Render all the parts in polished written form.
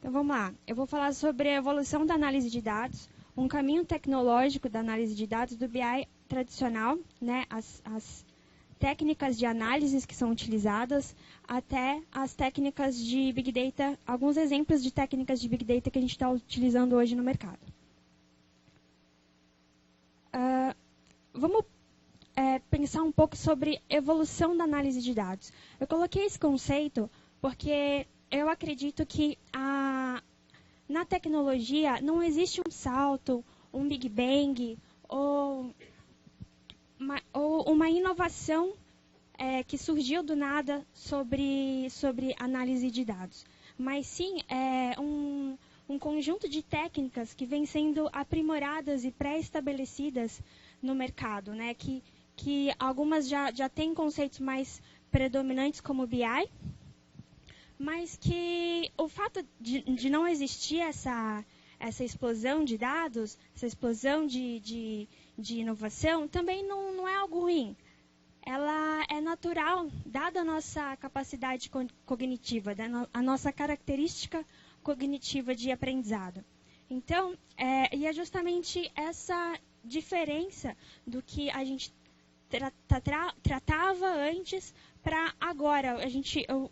Então vamos lá. Eu vou falar sobre a evolução da análise de dados, um caminho tecnológico da análise de dados do BI tradicional, né, as técnicas de análises que são utilizadas, até as técnicas de Big Data, alguns exemplos de técnicas de Big Data que a gente está utilizando hoje no mercado. Vamos pensar um pouco sobre evolução da análise de dados. Eu coloquei esse conceito porque eu acredito que na tecnologia não existe um salto, um Big Bang ou uma inovação que surgiu do nada sobre análise de dados. Mas sim um conjunto de técnicas que vem sendo aprimoradas e pré-estabelecidas no mercado, né? Que algumas já têm conceitos mais predominantes como BI, mas que o fato de não existir essa explosão de dados, essa explosão de inovação, também não é algo ruim. Ela é natural, dada a nossa capacidade cognitiva, a nossa característica cognitiva de aprendizado. Então, e é justamente essa diferença do que a gente tratava antes para agora.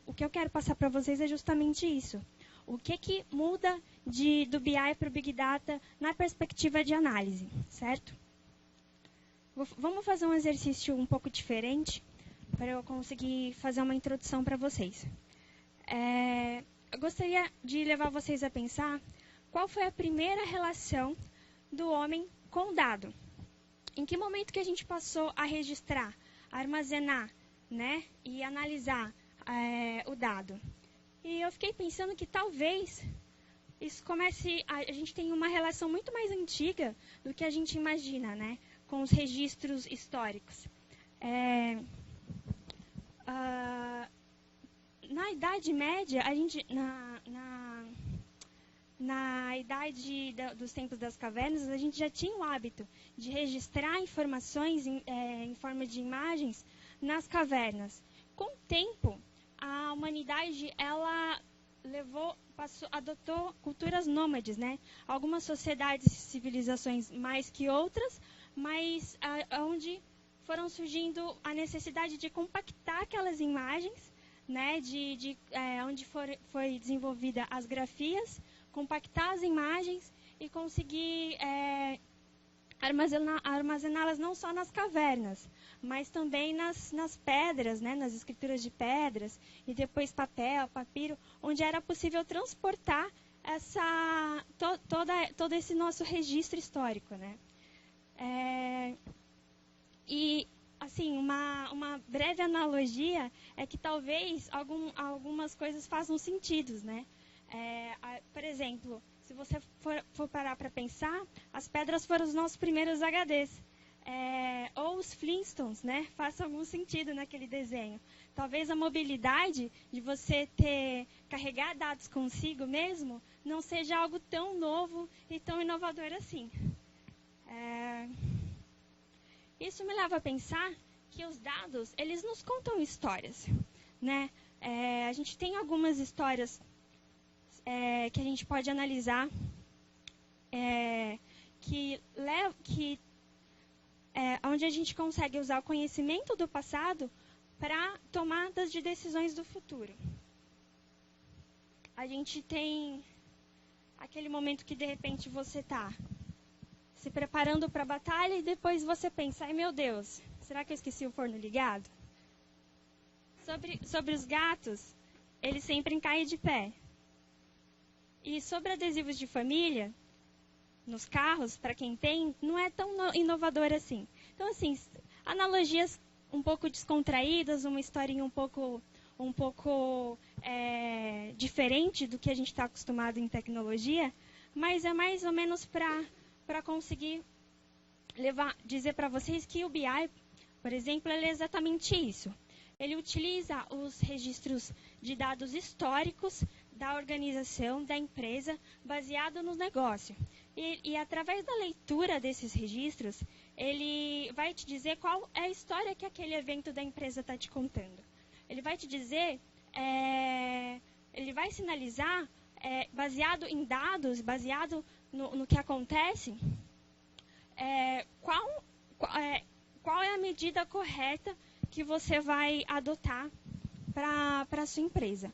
O que eu quero passar para vocês é justamente isso. O que muda do BI para o Big Data na perspectiva de análise, certo? Vamos fazer um exercício um pouco diferente para eu conseguir fazer uma introdução para vocês. Eu gostaria de levar vocês a pensar qual foi a primeira relação do homem com o dado. Em que momento que a gente passou a registrar, a armazenar, né, e analisar o dado? E eu fiquei pensando que talvez isso comece... A gente tem uma relação muito mais antiga do que a gente imagina, né, com os registros históricos. Na Idade Média, a gente... Na idade dos tempos das cavernas, a gente já tinha o hábito de registrar informações em forma de imagens nas cavernas. Com o tempo, a humanidade adotou culturas nômades, né? Algumas sociedades e civilizações mais que outras, mas onde foram surgindo a necessidade de compactar aquelas imagens, né? Onde foi desenvolvida as grafias, compactar as imagens e conseguir armazená-las não só nas cavernas, mas também nas pedras, né, nas escrituras de pedras, e depois papel, papiro, onde era possível transportar todo esse nosso registro histórico, né? E, assim, uma breve analogia é que talvez algumas coisas façam sentido, né? Por exemplo, se você for parar para pensar, as pedras foram os nossos primeiros HDs. Ou os Flintstones, né? Faça algum sentido naquele desenho. Talvez a mobilidade de você carregar dados consigo mesmo não seja algo tão novo e tão inovador assim. Isso me leva a pensar que os dados, eles nos contam histórias, né? A gente tem algumas histórias que a gente pode analisar, onde a gente consegue usar o conhecimento do passado para tomadas de decisões do futuro. A gente tem aquele momento que, de repente, você está se preparando para a batalha e depois você pensa, ai meu Deus, será que eu esqueci o forno ligado? Sobre os gatos, eles sempre caem de pé. E sobre adesivos de família, nos carros, para quem tem, não é tão inovador assim. Então, assim, analogias um pouco descontraídas, uma historinha um pouco diferente do que a gente está acostumado em tecnologia, mas é mais ou menos para conseguir dizer para vocês que o BI, por exemplo, ele é exatamente isso. Ele utiliza os registros de dados históricos da organização, da empresa, baseado no negócio. E através da leitura desses registros, ele vai te dizer qual é a história que aquele evento da empresa está te contando. Ele vai te dizer, ele vai sinalizar baseado em dados, baseado no que acontece, qual é a medida correta que você vai adotar para a sua empresa.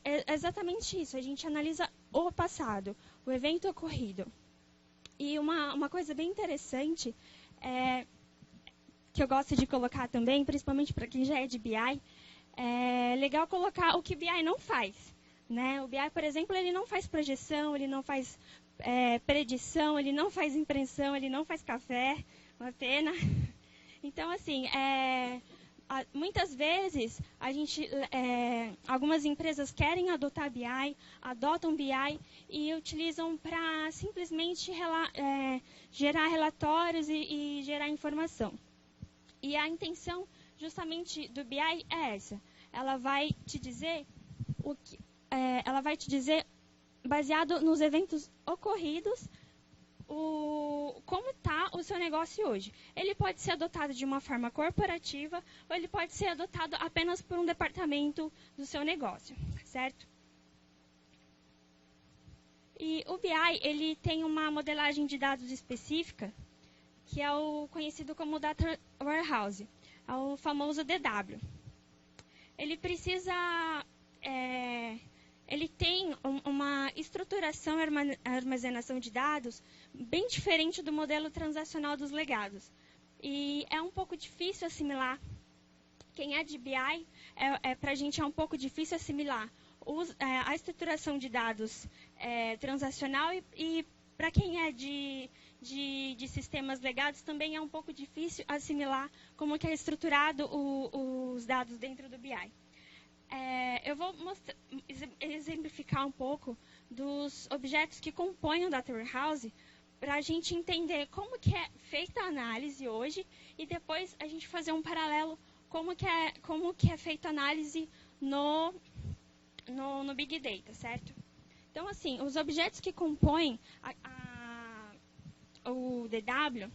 É exatamente isso, a gente analisa o passado, o evento ocorrido. E uma coisa bem interessante, que eu gosto de colocar também, principalmente para quem já é de BI, é legal colocar o que o BI não faz. Né? O BI, por exemplo, ele não faz projeção, ele não faz predição, ele não faz impressão, ele não faz café, uma pena. Então, assim, muitas vezes algumas empresas querem adotar BI, adotam BI e utilizam para simplesmente gerar relatórios e gerar informação. E a intenção justamente do BI é essa. Ela vai te dizer baseado nos eventos ocorridos, como está o seu negócio hoje. Ele pode ser adotado de uma forma corporativa ou ele pode ser adotado apenas por um departamento do seu negócio, certo? E o BI, ele tem uma modelagem de dados específica, que é o conhecido como Data Warehouse, é o famoso DW. Ele precisa... ele tem uma estruturação e armazenação de dados bem diferente do modelo transacional dos legados. E é um pouco difícil assimilar. Quem é de BI, para a gente é um pouco difícil assimilar a estruturação de dados transacional e para quem é de sistemas legados também é um pouco difícil assimilar como que é estruturado os dados dentro do BI. Eu vou exemplificar um pouco dos objetos que compõem o Data Warehouse para a gente entender como que é feita a análise hoje e depois a gente fazer um paralelo como que é feita a análise no Big Data, certo? Então, assim, os objetos que compõem o DW,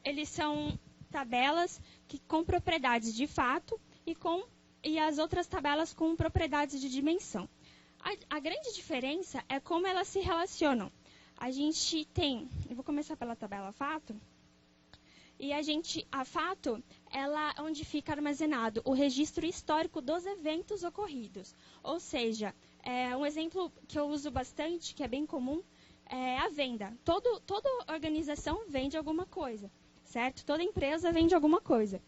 eles são tabelas com propriedades de fato e as outras tabelas com propriedades de dimensão. A grande diferença é como elas se relacionam. A gente tem, eu vou começar pela tabela fato, e a fato, onde fica armazenado o registro histórico dos eventos ocorridos. Ou seja, um exemplo que eu uso bastante, que é bem comum, é a venda. Toda organização vende alguma coisa, certo? Toda empresa vende alguma coisa.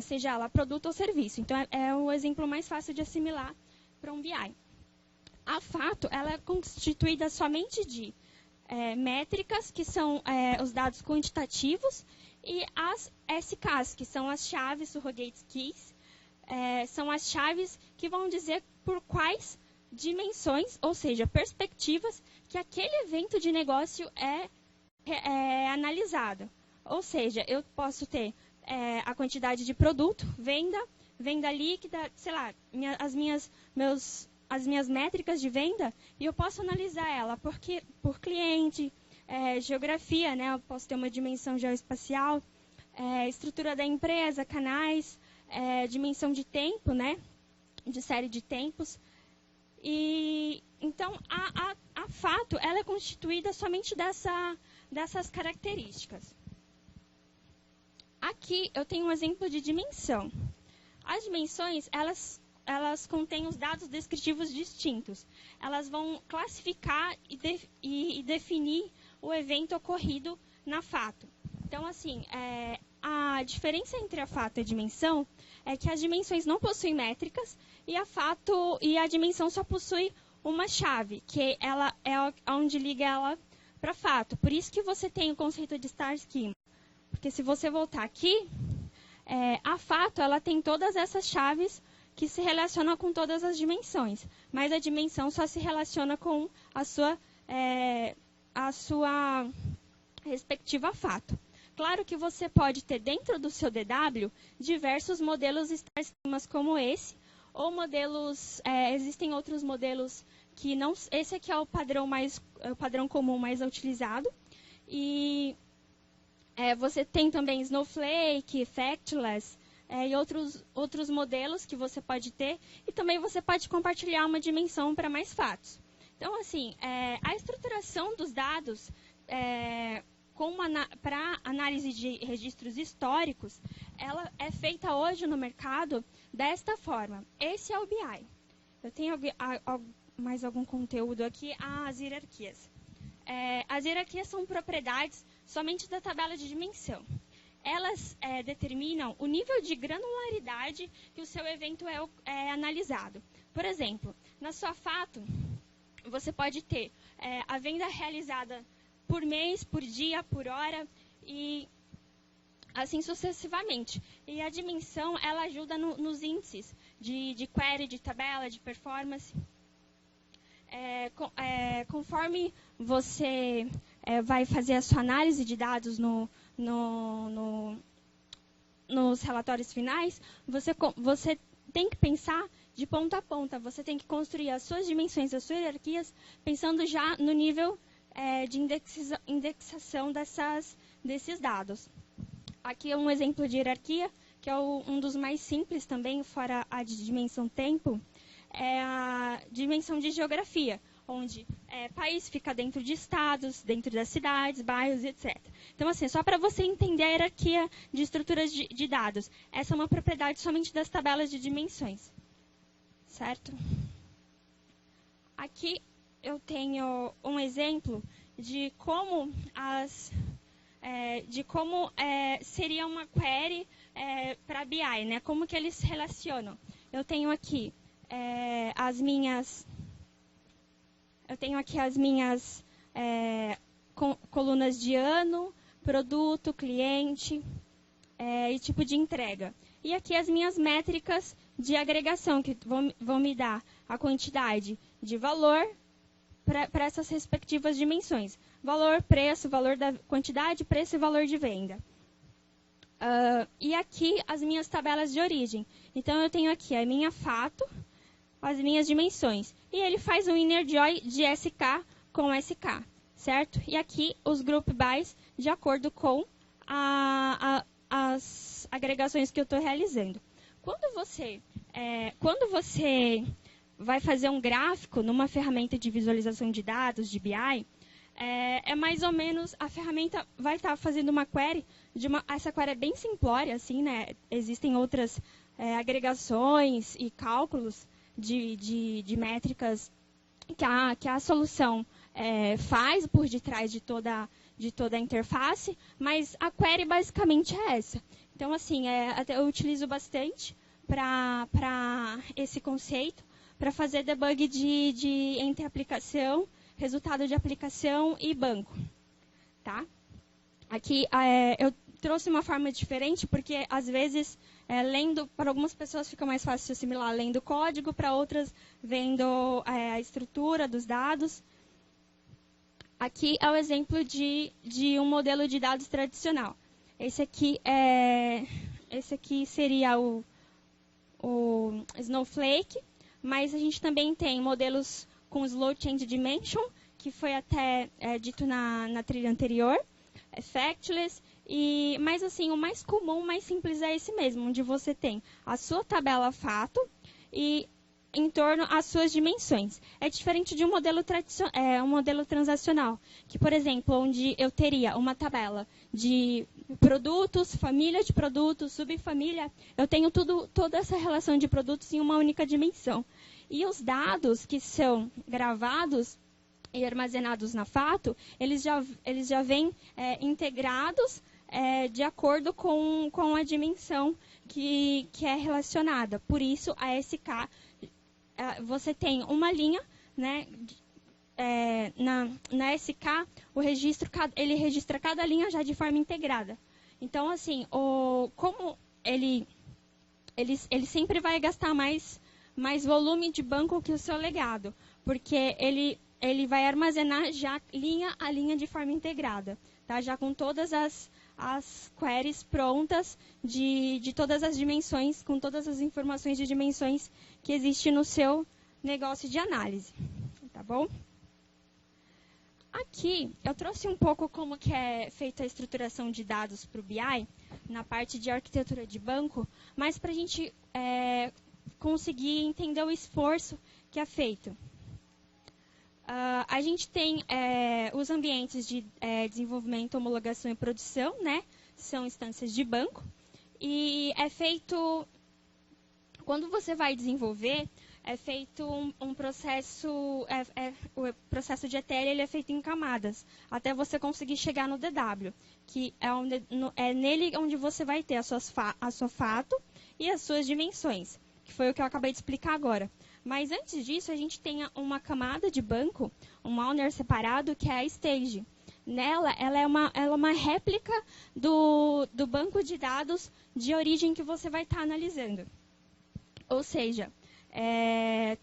Seja ela produto ou serviço. Então, é o exemplo mais fácil de assimilar para um BI. A fato, ela é constituída somente de métricas, que são os dados quantitativos, e as SKs, que são as chaves, surrogate keys, são as chaves que vão dizer por quais dimensões, ou seja, perspectivas, que aquele evento de negócio é analisado. Ou seja, eu posso ter a quantidade de produto, venda líquida, sei lá, as minhas métricas de venda, e eu posso analisar ela por cliente, geografia, né? Eu posso ter uma dimensão geoespacial, estrutura da empresa, canais, dimensão de tempo, né? De série de tempos. E então a fato ela é constituída somente dessas características. Aqui eu tenho um exemplo de dimensão. As dimensões, elas contêm os dados descritivos distintos. Elas vão classificar e definir o evento ocorrido na fato. Então, assim, a diferença entre a fato e a dimensão é que as dimensões não possuem métricas e a dimensão só possui uma chave, que ela é onde liga ela para fato. Por isso que você tem o conceito de star schema. Porque se você voltar aqui, a fato ela tem todas essas chaves que se relacionam com todas as dimensões, mas a dimensão só se relaciona com a sua respectiva fato. Claro que você pode ter dentro do seu DW diversos modelos star schemas como esse, ou modelos, existem outros modelos que não, esse aqui é o padrão comum mais utilizado, e você tem também Snowflake, Factless, e outros modelos que você pode ter, e também você pode compartilhar uma dimensão para mais fatos. Então, assim, a estruturação dos dados para análise de registros históricos, ela é feita hoje no mercado desta forma. Esse é o BI. Eu tenho mais algum conteúdo aqui, as hierarquias. As hierarquias são propriedades somente da tabela de dimensão. Elas determinam o nível de granularidade que o seu evento é analisado. Por exemplo, na sua fato, você pode ter a venda realizada por mês, por dia, por hora e assim sucessivamente. E a dimensão, ela ajuda nos índices de query, de tabela, de performance. Conforme você vai fazer a sua análise de dados nos relatórios finais, você tem que pensar de ponta a ponta. Você tem que construir as suas dimensões, as suas hierarquias, pensando já no nível de indexação desses dados. Aqui é um exemplo de hierarquia, que é um dos mais simples também, fora a de dimensão tempo, é a dimensão de geografia, onde país fica dentro de estados, dentro das cidades, bairros, etc. Então, assim, só para você entender a hierarquia de estruturas de dados, essa é uma propriedade somente das tabelas de dimensões. Certo? Aqui eu tenho um exemplo de como seria uma query para BI, né? Como que eles se relacionam. Eu tenho aqui as minhas colunas de ano, produto, cliente e tipo de entrega. E aqui as minhas métricas de agregação, que vão me dar a quantidade de valor para essas respectivas dimensões. Valor, preço, valor da quantidade, preço e valor de venda. E aqui as minhas tabelas de origem. Então, eu tenho aqui a minha fato, as minhas dimensões. E ele faz um inner join de SK com SK, certo? E aqui os group bys de acordo com as agregações que eu estou realizando. Quando você vai fazer um gráfico numa ferramenta de visualização de dados, de BI, mais ou menos, a ferramenta vai estar fazendo uma query, essa query é bem simplória, assim, né? Existem outras agregações e cálculos de métricas que a solução faz por detrás de toda a interface, mas a query basicamente é essa. Então, assim, eu utilizo bastante para esse conceito, para fazer debug entre aplicação, resultado de aplicação e banco. Tá? Aqui eu trouxe uma forma diferente, porque às vezes, para algumas pessoas fica mais fácil de assimilar lendo código, para outras vendo a estrutura dos dados. Aqui é o exemplo de um modelo de dados tradicional. Esse aqui seria o Snowflake, mas a gente também tem modelos com Slow Change Dimension, que foi até dito na trilha anterior, Factless, mas assim, o mais comum, o mais simples é esse mesmo, onde você tem a sua tabela fato e em torno às suas dimensões. É diferente de um modelo transacional, que, por exemplo, onde eu teria uma tabela de produtos, família de produtos, subfamília, eu tenho toda essa relação de produtos em uma única dimensão. E os dados que são gravados e armazenados na fato, eles já vêm integrados de acordo com a dimensão que é relacionada. Por isso, a SK, você tem uma linha, né, na SK, ele registra cada linha já de forma integrada. Então, assim, como ele sempre vai gastar mais volume de banco que o seu legado, porque ele vai armazenar já linha a linha de forma integrada, tá? Já com todas as queries prontas de todas as dimensões, com todas as informações de dimensões que existe no seu negócio de análise, tá bom? Aqui, eu trouxe um pouco como que é feita a estruturação de dados para o BI, na parte de arquitetura de banco, mas para a gente conseguir entender o esforço que é feito. A gente tem os ambientes de desenvolvimento, homologação e produção, né? São instâncias de banco. E é feito, quando você vai desenvolver, é feito um processo, o processo de ETL ele é feito em camadas, até você conseguir chegar no DW, que é nele onde você vai ter a sua fato e as suas dimensões, que foi o que eu acabei de explicar agora. Mas antes disso, a gente tem uma camada de banco, um owner separado, que é a stage. Nela, ela é uma réplica do banco de dados de origem que você vai estar analisando. Ou seja,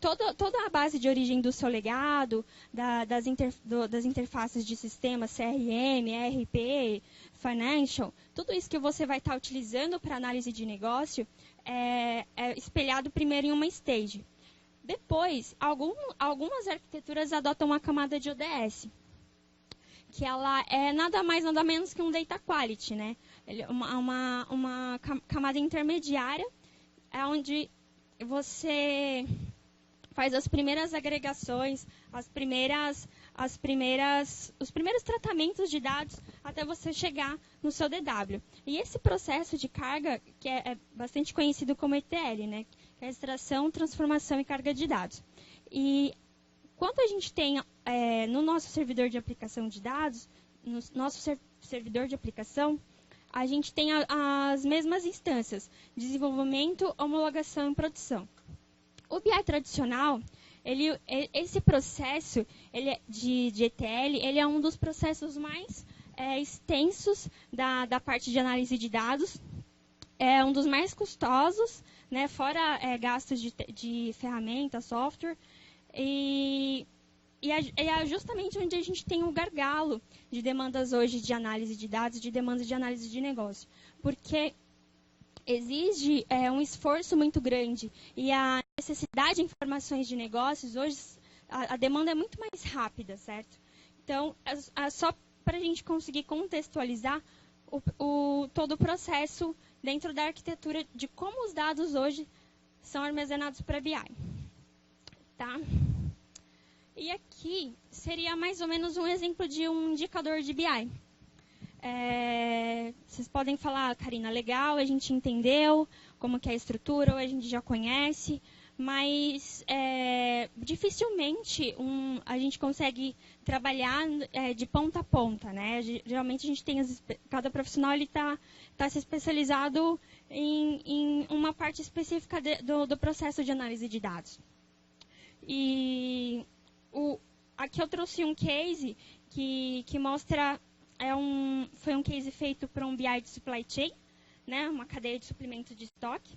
toda a base de origem do seu legado, das interfaces de sistema CRM, ERP, Financial, tudo isso que você vai estar utilizando para análise de negócio é espelhado primeiro em uma stage. Depois, algumas arquiteturas adotam a camada de ODS, que ela é nada mais, nada menos que um data quality, né? Uma camada intermediária, onde você faz as primeiras agregações, os primeiros tratamentos de dados até você chegar no seu DW. E esse processo de carga, que é bastante conhecido como ETL, né? Que é extração, transformação e carga de dados. E quando a gente tem no nosso servidor de aplicação de dados, no nosso servidor de aplicação, a gente tem as mesmas instâncias, desenvolvimento, homologação e produção. O BI tradicional, esse processo de ETL, ele é um dos processos mais extensos da parte de análise de dados, é um dos mais custosos, né, fora gastos de ferramenta, software, e é justamente onde a gente tem o gargalo de demandas hoje de análise de dados, de demandas de análise de negócio. Porque exige um esforço muito grande e a necessidade de informações de negócios, hoje a demanda é muito mais rápida, certo? Então, só para a gente conseguir contextualizar todo o processo dentro da arquitetura de como os dados hoje são armazenados para BI. Tá? E aqui seria mais ou menos um exemplo de um indicador de BI. Vocês podem falar, Karina, legal, a gente entendeu como que é a estrutura, ou a gente já conhece, mas dificilmente a gente consegue trabalhar de ponta a ponta, né? Geralmente a gente tem cada profissional ele está se especializado em uma parte específica do processo de análise de dados. E aqui eu trouxe um case que mostra foi um case feito por um BI de supply chain, né? Uma cadeia de suplemento de estoque.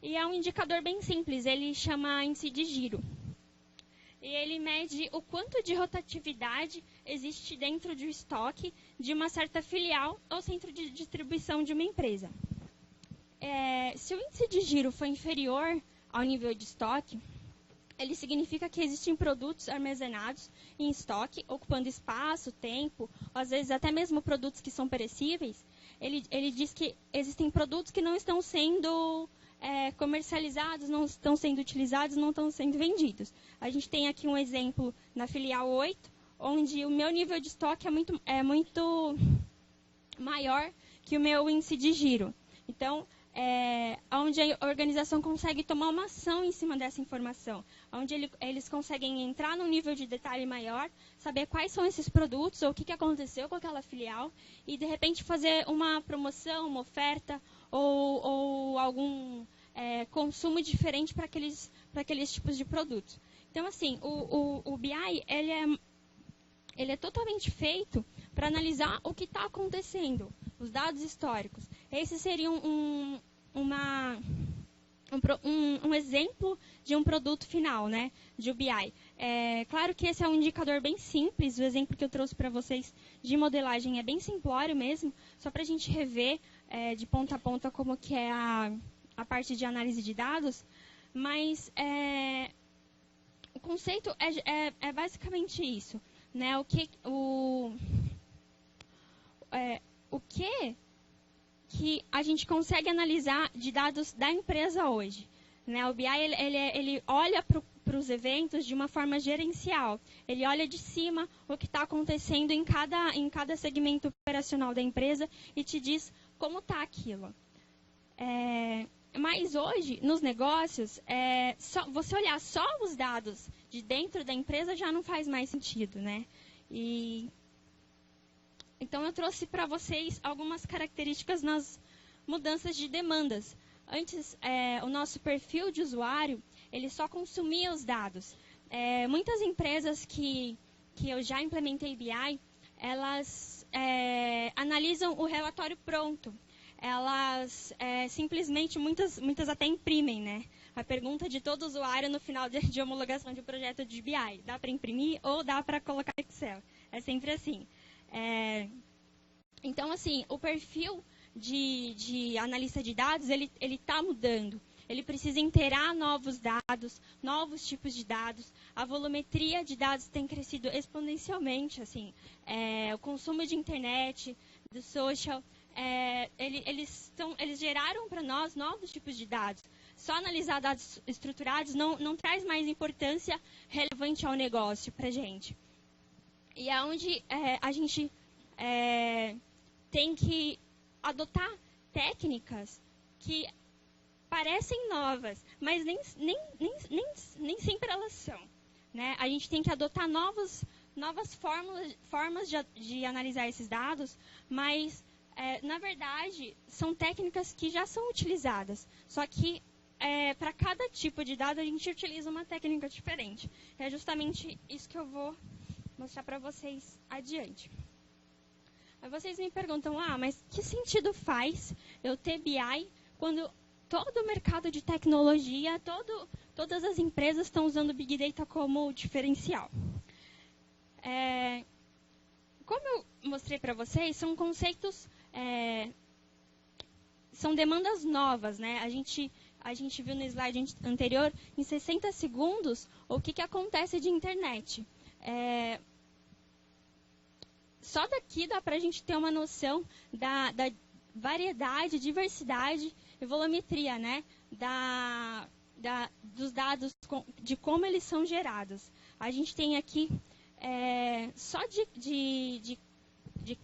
E é um indicador bem simples, ele chama índice de giro. E ele mede o quanto de rotatividade existe dentro do estoque de uma certa filial ou centro de distribuição de uma empresa. Se o índice de giro for inferior ao nível de estoque, ele significa que existem produtos armazenados em estoque, ocupando espaço, tempo, ou às vezes até mesmo produtos que são perecíveis. Ele diz que existem produtos que não estão sendo comercializados, não estão sendo utilizados, não estão sendo vendidos. A gente tem aqui um exemplo na filial 8, onde o meu nível de estoque é muito maior que o meu índice de giro. Então, onde a organização consegue tomar uma ação em cima dessa informação, onde eles conseguem entrar num nível de detalhe maior, saber quais são esses produtos, ou o que aconteceu com aquela filial, e de repente fazer uma promoção, uma oferta, ou algum consumo diferente para aqueles tipos de produtos. Então, assim, o BI ele é totalmente feito para analisar o que está acontecendo, os dados históricos. Esse seria um exemplo de um produto final, né, de BI. Claro que esse é um indicador bem simples, o exemplo que eu trouxe para vocês de modelagem é bem simplório mesmo, só para a gente rever de ponta a ponta como que é a parte de análise de dados, mas o conceito é basicamente isso, né? O que que a gente consegue analisar de dados da empresa hoje. Né? O BI ele olha para os eventos de uma forma gerencial. Ele olha de cima o que está acontecendo em cada segmento operacional da empresa e te diz como está aquilo. Mas hoje, nos negócios, você olhar só os dados de dentro da empresa já não faz mais sentido, né? Então, eu trouxe para vocês algumas características nas mudanças de demandas. Antes, o nosso perfil de usuário, ele só consumia os dados. Muitas empresas que eu já implementei BI, elas analisam o relatório pronto. Elas simplesmente, muitas até imprimem, né? A pergunta de todo usuário no final de homologação de projeto de BI. Dá para imprimir ou dá para colocar no Excel? É sempre assim. Então, assim, o perfil de analista de dados, ele está mudando. Ele precisa inteirar novos dados, novos tipos de dados. A volumetria de dados tem crescido exponencialmente. Assim, o consumo de internet, do social, eles geraram para nós novos tipos de dados. Só analisar dados estruturados não traz mais importância relevante ao negócio para a gente. E é onde a gente tem que adotar técnicas que parecem novas, mas nem sempre elas são. Né? A gente tem que adotar novas formas de analisar esses dados, mas, na verdade, são técnicas que já são utilizadas. Só que, para cada tipo de dado, a gente utiliza uma técnica diferente. É justamente isso que eu vou mostrar para vocês adiante. Aí vocês me perguntam, mas que sentido faz eu ter BI quando todo o mercado de tecnologia, todas as empresas estão usando Big Data como diferencial? Como eu mostrei para vocês, são conceitos, são demandas novas, né? A gente viu no slide anterior, em 60 segundos, o que acontece de internet. Só daqui dá para a gente ter uma noção da variedade, diversidade e volumetria, né? Dos dados, de como eles são gerados. A gente tem aqui, só de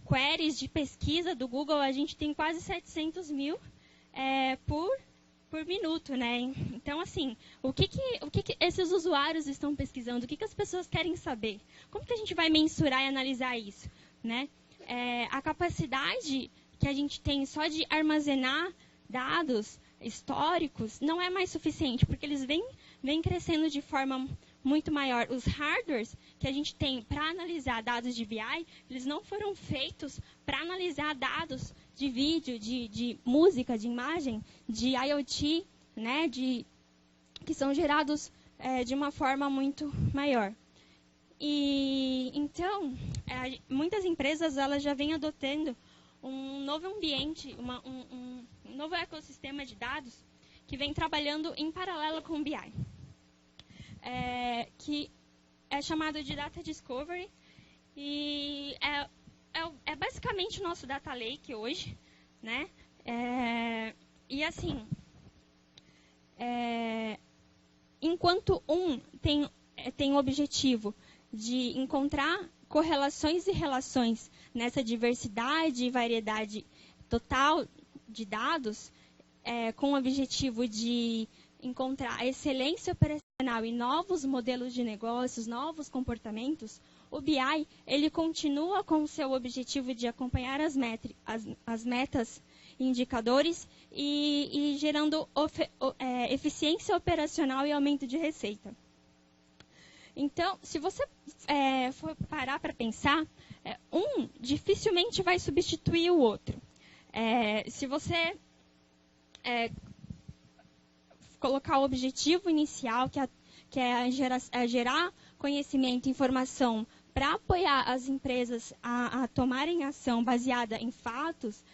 queries de pesquisa do Google, a gente tem quase 700 mil por minuto, né? Então, assim, o que esses usuários estão pesquisando? O que as pessoas querem saber? Como que a gente vai mensurar e analisar isso? Né? A capacidade que a gente tem só de armazenar dados históricos não é mais suficiente, porque eles vêm crescendo de forma muito maior. Os hardwares que a gente tem para analisar dados de BI, eles não foram feitos para analisar dados de vídeo, de música, de imagem, de IoT, né, que são gerados de uma forma muito maior. E então, muitas empresas elas já vêm adotando um novo ambiente, um novo ecossistema de dados que vem trabalhando em paralelo com o BI, que é chamado de Data Discovery e é basicamente o nosso Data Lake hoje, né? E assim, enquanto tem o objetivo de encontrar correlações e relações nessa diversidade e variedade total de dados, com o objetivo de encontrar a excelência operacional e novos modelos de negócios, novos comportamentos, o BI ele continua com o seu objetivo de acompanhar as metas e indicadores e gerando eficiência operacional e aumento de receita. Então, se você for parar para pensar, dificilmente vai substituir o outro. Se você colocar o objetivo inicial, que é gerar conhecimento e informação para apoiar as empresas a tomarem ação baseada em fatos,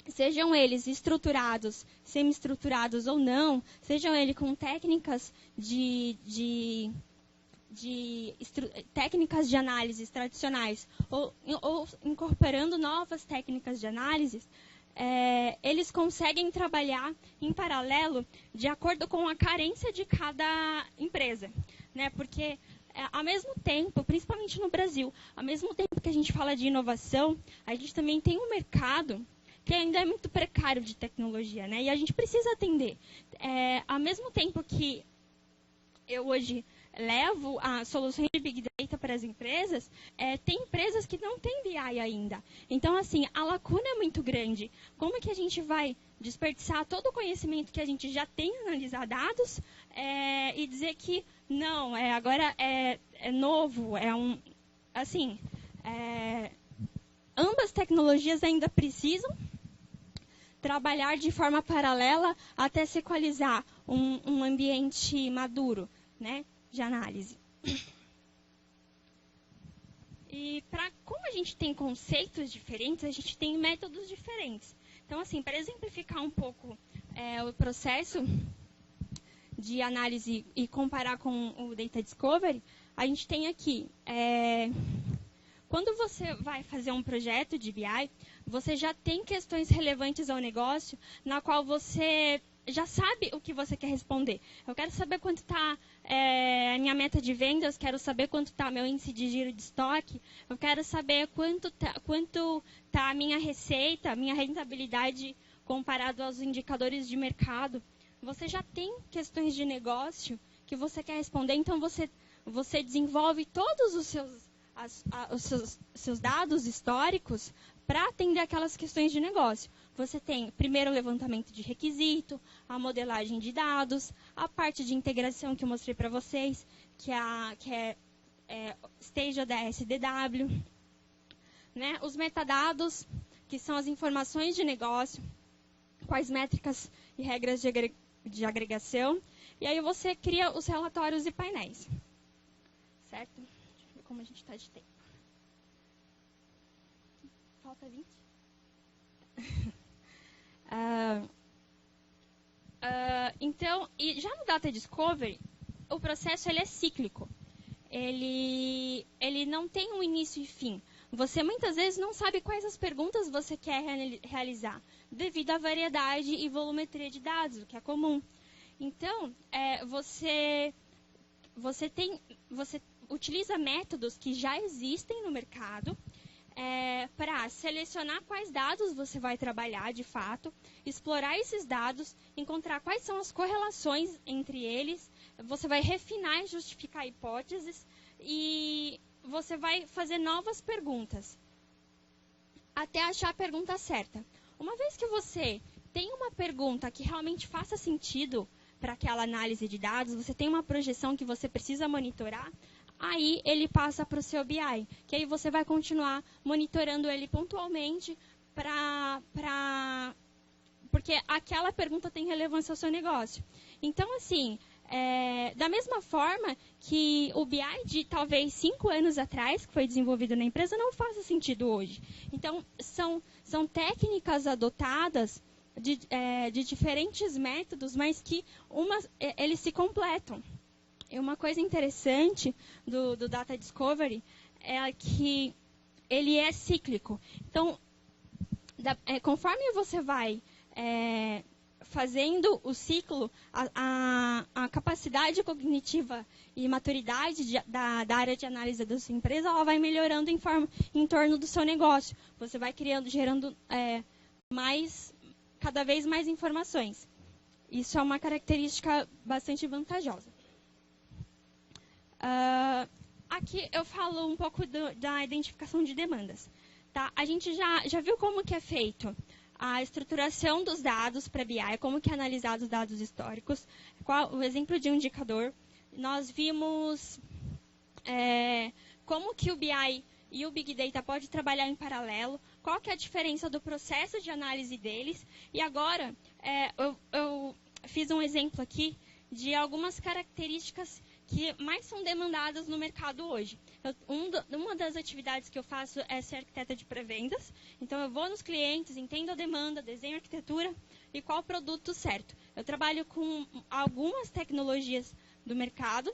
sejam eles estruturados, semi-estruturados ou não, sejam eles com técnicas de técnicas de análise tradicionais ou incorporando novas técnicas de análise, eles conseguem trabalhar em paralelo de acordo com a carência de cada empresa, né? Porque, ao mesmo tempo, principalmente no Brasil, ao mesmo tempo que a gente fala de inovação, a gente também tem um mercado que ainda é muito precário de tecnologia, né? E a gente precisa atender. Ao mesmo tempo que eu hoje levo a soluções de Big Data para as empresas, tem empresas que não têm BI ainda. Então, assim, a lacuna é muito grande. Como é que a gente vai desperdiçar todo o conhecimento que a gente já tem em analisar dados e dizer que não, agora é novo, ambas tecnologias ainda precisam trabalhar de forma paralela até se equalizar um ambiente maduro, né, de análise. E como a gente tem conceitos diferentes, a gente tem métodos diferentes. Então, assim, para exemplificar um pouco o processo de análise e comparar com o Data Discovery, a gente tem aqui, quando você vai fazer um projeto de BI, você já tem questões relevantes ao negócio, na qual você já sabe o que você quer responder. Eu quero saber quanto está a minha meta de vendas, quero saber quanto está meu índice de giro de estoque, eu quero saber quanto está a minha receita, a minha rentabilidade comparado aos indicadores de mercado. Você já tem questões de negócio que você quer responder, então você desenvolve todos os seus dados históricos para atender aquelas questões de negócio. Você tem, primeiro, o levantamento de requisito, a modelagem de dados, a parte de integração que eu mostrei para vocês, que é Stage ODS DW, né? Os metadados, que são as informações de negócio, quais métricas e regras de agregação, e aí você cria os relatórios e painéis. Certo? Deixa eu ver como a gente está de tempo. Falta 20? Então, e já no Data Discovery, o processo ele é cíclico. Ele não tem um início e fim. Você muitas vezes não sabe quais as perguntas você quer realizar, devido à variedade e volumetria de dados, o que é comum. Então, você utiliza métodos que já existem no mercado para selecionar quais dados você vai trabalhar de fato, explorar esses dados, encontrar quais são as correlações entre eles, você vai refinar e justificar hipóteses e você vai fazer novas perguntas até achar a pergunta certa. Uma vez que você tem uma pergunta que realmente faça sentido para aquela análise de dados, você tem uma projeção que você precisa monitorar, aí ele passa para o seu BI, que aí você vai continuar monitorando ele pontualmente porque aquela pergunta tem relevância ao seu negócio. Então, assim, da mesma forma que o BI de talvez 5 anos atrás, que foi desenvolvido na empresa, não faça sentido hoje. Então, são técnicas adotadas de diferentes métodos, mas que eles se completam. E uma coisa interessante do Data Discovery é que ele é cíclico. Então, conforme você vai fazendo o ciclo, a capacidade cognitiva e maturidade da área de análise da sua empresa, ela vai melhorando em torno do seu negócio. Você vai gerando cada vez mais informações. Isso é uma característica bastante vantajosa. Aqui eu falo um pouco da identificação de demandas. Tá? A gente já viu como que é feito a estruturação dos dados para BI, como que é analisado os dados históricos, qual o exemplo de um indicador. Nós vimos como que o BI e o Big Data pode trabalhar em paralelo, qual que é a diferença do processo de análise deles. E agora, eu fiz um exemplo aqui de algumas características que mais são demandadas no mercado hoje. Uma das atividades que eu faço é ser arquiteta de pré-vendas. Então, eu vou nos clientes, entendo a demanda, desenho a arquitetura e qual o produto certo. Eu trabalho com algumas tecnologias do mercado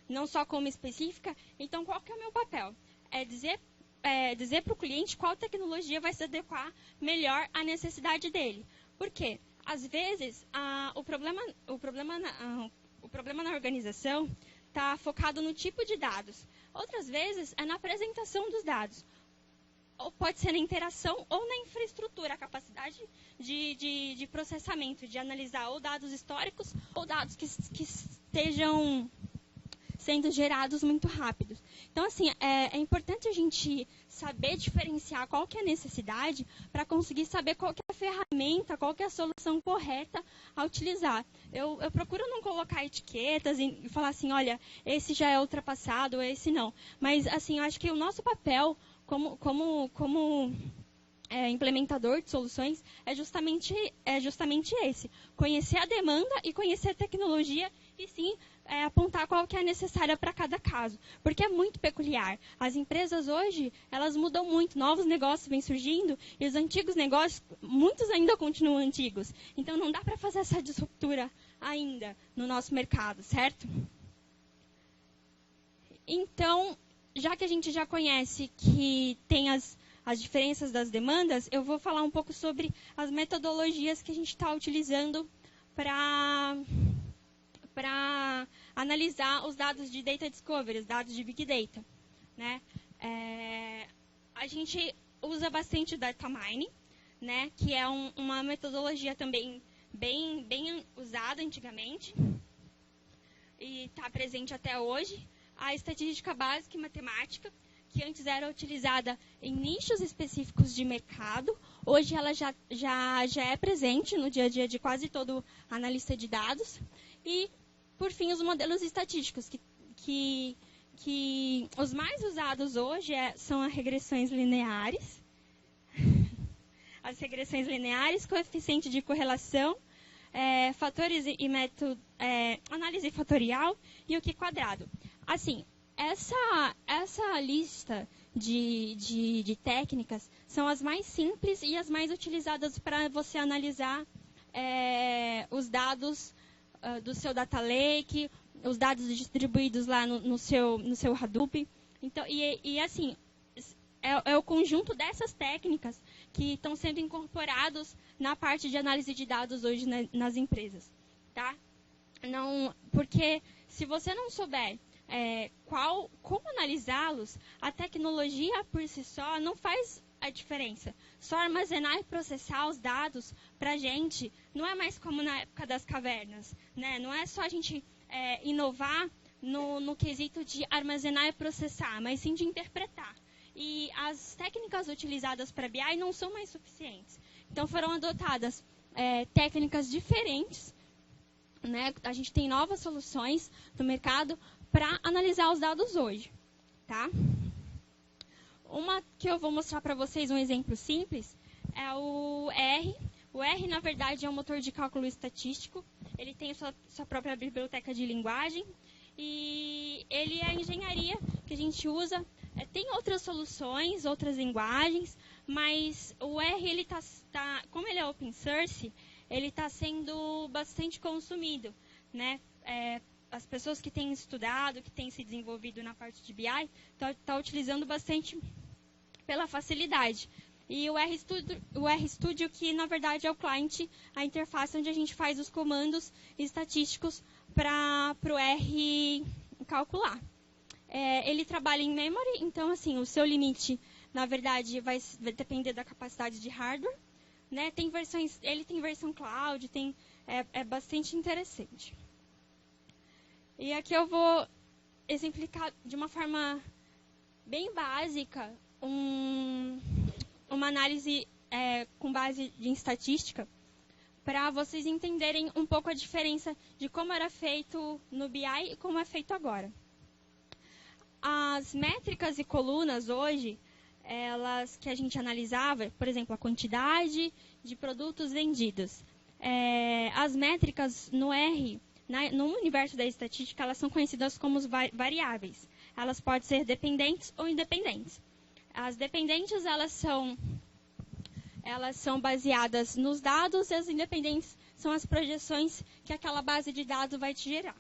não só como específica. Então, qual que é o meu papel? É dizer para o cliente qual tecnologia vai se adequar melhor à necessidade dele. Por quê? Às vezes, o problema na organização está focado no tipo de dados. Outras vezes, é na apresentação dos dados. Ou pode ser na interação ou na infraestrutura, a capacidade de processamento, de analisar ou dados históricos ou dados que estejam sendo gerados muito rápidos. Então, assim, é importante a gente saber diferenciar qual que é a necessidade para conseguir saber qual que é a ferramenta, qual que é a solução correta a utilizar. Eu procuro não colocar etiquetas e falar assim, olha, esse já é ultrapassado, esse não. Mas, assim, eu acho que o nosso papel como implementador de soluções é justamente esse. Conhecer a demanda e conhecer a tecnologia e sim apontar qual que é necessária para cada caso. Porque é muito peculiar. As empresas hoje, elas mudam muito. Novos negócios vêm surgindo e os antigos negócios, muitos ainda continuam antigos. Então não dá para fazer essa disruptura ainda no nosso mercado, certo? Então, já que a gente já conhece que tem as diferenças das demandas, eu vou falar um pouco sobre as metodologias que a gente está utilizando para analisar os dados de Data Discovery, os dados de Big Data. Né? A gente usa bastante o Data Mining, né? Que é uma metodologia também bem usada antigamente e está presente até hoje. A estatística básica e matemática, que antes era utilizada em nichos específicos de mercado, hoje ela já é presente no dia a dia de quase todo analista de dados. E, por fim, os modelos estatísticos, que os mais usados hoje são as regressões lineares, coeficiente de correlação, fatores e método, análise fatorial e o Q-quadrado. Assim, essa lista de técnicas são as mais simples e as mais utilizadas para você analisar os dados do seu data lake, os dados distribuídos lá no seu Hadoop. Então, assim, é o conjunto dessas técnicas que estão sendo incorporados na parte de análise de dados hoje nas empresas. Tá? Porque se você não souber como analisá-los, a tecnologia por si só não faz a diferença. Só armazenar e processar os dados para a gente não é mais como na época das cavernas. Né? Não é só a gente inovar no quesito de armazenar e processar, mas sim de interpretar. E as técnicas utilizadas para BI não são mais suficientes. Então foram adotadas técnicas diferentes. Né? A gente tem novas soluções no mercado para analisar os dados hoje. Tá? Uma que eu vou mostrar para vocês, um exemplo simples, é o R. O R, na verdade, é um motor de cálculo estatístico. Ele tem sua própria biblioteca de linguagem. E ele é a engenharia que a gente usa. Tem outras soluções, outras linguagens, mas o R, ele como ele é open source, ele está sendo bastante consumido. Né? As pessoas que têm estudado, que têm se desenvolvido na parte de BI, estão utilizando bastante pela facilidade. E o RStudio, que na verdade é o client, a interface onde a gente faz os comandos estatísticos para o R calcular. Ele trabalha em memory, então assim, o seu limite, na verdade, vai depender da capacidade de hardware. Né? Ele tem versão cloud, é bastante interessante. E aqui eu vou exemplificar de uma forma bem básica uma análise com base em estatística para vocês entenderem um pouco a diferença de como era feito no BI e como é feito agora. As métricas e colunas hoje, elas que a gente analisava, por exemplo, a quantidade de produtos vendidos. As métricas no R, no universo da estatística, elas são conhecidas como variáveis. Elas podem ser dependentes ou independentes. As dependentes, elas são baseadas nos dados, e as independentes são as projeções que aquela base de dados vai te gerar.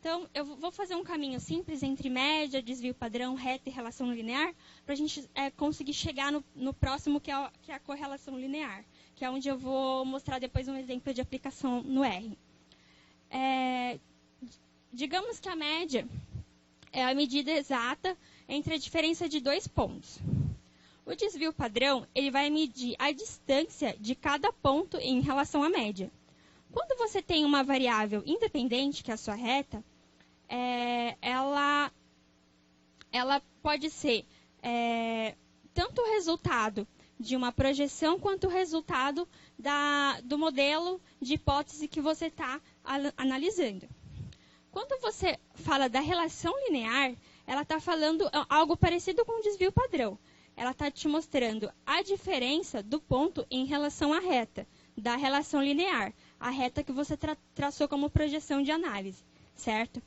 Então, eu vou fazer um caminho simples entre média, desvio padrão, reta e relação linear, para a gente conseguir chegar no próximo, que é a correlação linear, que é onde eu vou mostrar depois um exemplo de aplicação no R. Digamos que a média é a medida exata entre a diferença de dois pontos. O desvio padrão ele vai medir a distância de cada ponto em relação à média. Quando você tem uma variável independente, que é a sua reta, ela pode ser tanto o resultado de uma projeção quanto o resultado do modelo de hipótese que você está analisando. Quando você fala da relação linear, ela está falando algo parecido com o desvio padrão. Ela está te mostrando a diferença do ponto em relação à reta, da relação linear, a reta que você traçou como projeção de análise, certo?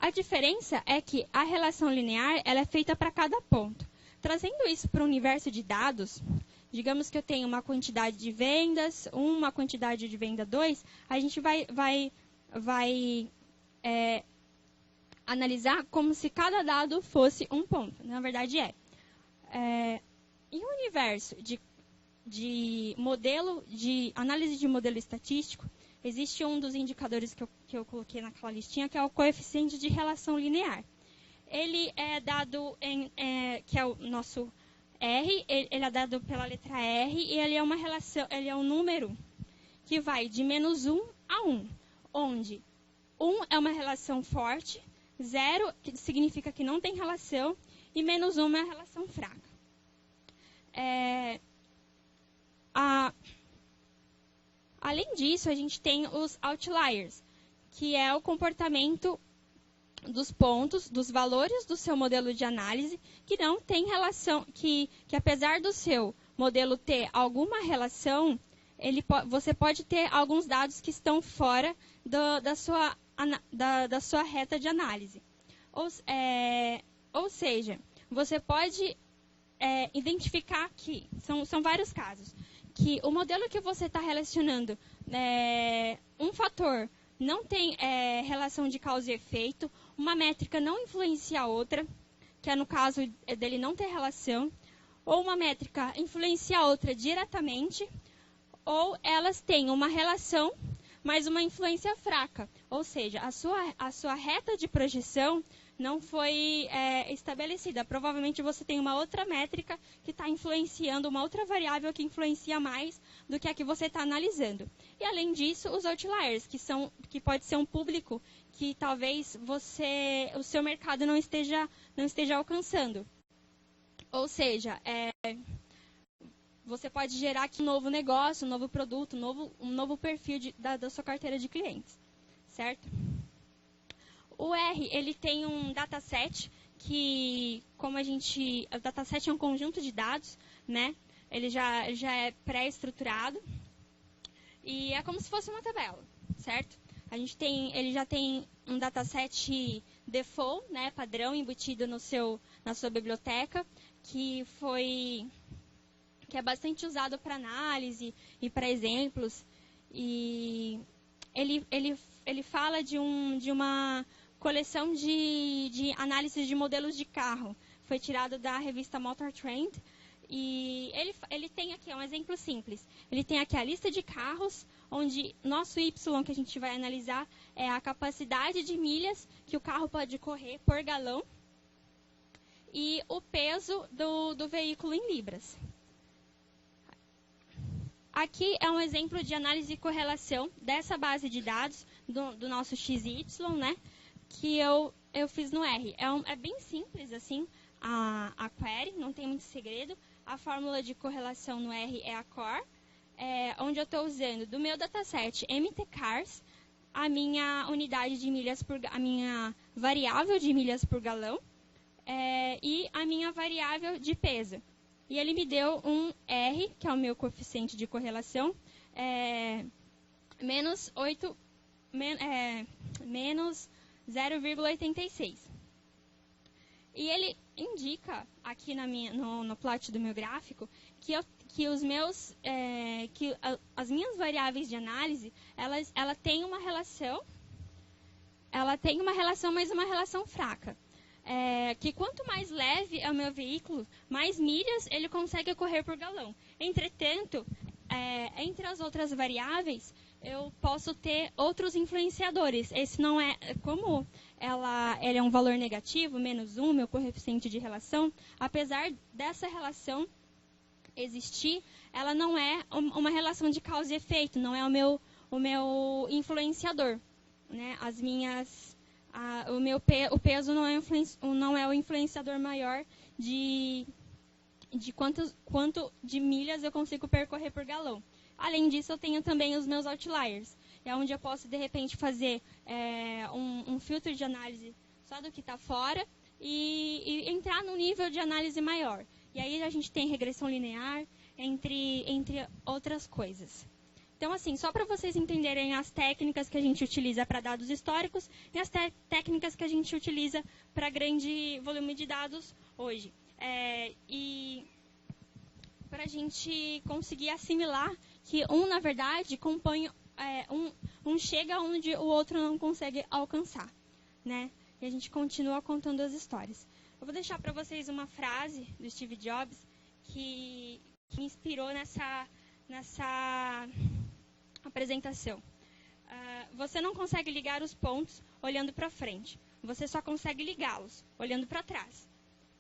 A diferença é que a relação linear ela é feita para cada ponto. Trazendo isso para o universo de dados, digamos que eu tenho uma quantidade de vendas 1, uma quantidade de venda 2, a gente vai analisar como se cada dado fosse um ponto. Na verdade, em um universo de modelo, de análise de modelo estatístico, existe um dos indicadores que eu coloquei naquela listinha, que é o coeficiente de relação linear. Ele é dado que é o nosso R, ele é dado pela letra R, e ele é uma relação, ele é um número que vai de -1 a 1, onde 1 é uma relação forte, 0 que significa que não tem relação, e -1 é uma relação fraca. Além disso, a gente tem os outliers, que é o comportamento dos pontos, dos valores do seu modelo de análise, que não tem relação, que apesar do seu modelo ter alguma relação, você pode ter alguns dados que estão fora da sua reta de análise. Ou seja, você pode identificar que, são vários casos, que o modelo que você está relacionando, um fator não tem relação de causa e efeito, uma métrica não influencia a outra, que é no caso dele não ter relação, ou uma métrica influencia a outra diretamente, ou elas têm uma relação, mas uma influência fraca. Ou seja, a sua reta de projeção não foi estabelecida. Provavelmente você tem uma outra métrica que está influenciando, uma outra variável que influencia mais do que a que você está analisando. E além disso, os outliers, que pode ser um público que talvez o seu mercado não esteja alcançando. Ou seja, você pode gerar aqui um novo negócio, um novo produto, um novo perfil da sua carteira de clientes, certo? O R, ele tem um dataset que, o dataset é um conjunto de dados, né? Ele já é pré-estruturado e é como se fosse uma tabela, certo? Ele já tem um dataset default, né, padrão, embutido na sua biblioteca, que é bastante usado para análise e para exemplos. E ele fala de uma coleção de análises de modelos de carro. Foi tirado da revista Motor Trend. E ele tem aqui, é um exemplo simples. Ele tem aqui a lista de carros, onde nosso Y, que a gente vai analisar, é a capacidade de milhas que o carro pode correr por galão e o peso do veículo em libras. Aqui é um exemplo de análise e correlação dessa base de dados do nosso XY, né, que eu fiz no R. É bem simples assim a query, não tem muito segredo. A fórmula de correlação no R é a core, onde eu estou usando do meu dataset MTCars a minha unidade de milhas a minha variável de milhas por galão e a minha variável de peso. E ele me deu um R, que é o meu coeficiente de correlação, menos 0,86. E ele indica aqui no plot do meu gráfico que as minhas variáveis de análise ela tem uma relação, ela tem uma relação, mas uma relação fraca. Que quanto mais leve é o meu veículo, mais milhas ele consegue correr por galão. Entretanto, entre as outras variáveis, eu posso ter outros influenciadores. Esse não é, como ele é um valor negativo, -1, meu coeficiente de relação, apesar dessa relação existir, ela não é uma relação de causa e efeito, não é o meu influenciador, né? O peso não é o influenciador maior de quanto de milhas eu consigo percorrer por galão. Além disso, eu tenho também os meus outliers, é onde eu posso, de repente, fazer um filtro de análise só do que está fora e entrar num nível de análise maior. E aí a gente tem regressão linear, entre outras coisas. Então, assim, só para vocês entenderem as técnicas que a gente utiliza para dados históricos e as técnicas que a gente utiliza para grande volume de dados hoje. E para a gente conseguir assimilar que na verdade, compõe, um chega onde o outro não consegue alcançar, né? E a gente continua contando as histórias. Eu vou deixar para vocês uma frase do Steve Jobs que me inspirou nessa apresentação. Você não consegue ligar os pontos olhando para frente. Você só consegue ligá-los olhando para trás.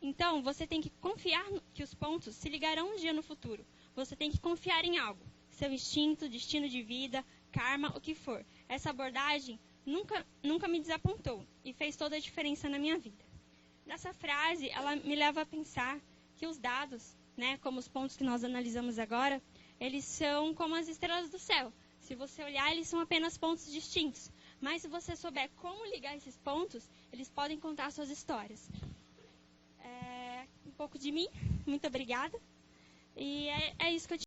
Então, você tem que confiar que os pontos se ligarão um dia no futuro. Você tem que confiar em algo. Seu instinto, destino de vida, karma, o que for. Essa abordagem nunca me desapontou e fez toda a diferença na minha vida. Nessa frase, ela me leva a pensar que os dados, né, como os pontos que nós analisamos agora, eles são como as estrelas do céu. Se você olhar, eles são apenas pontos distintos. Mas se você souber como ligar esses pontos, eles podem contar suas histórias. Um pouco de mim. Muito obrigada. E é isso que eu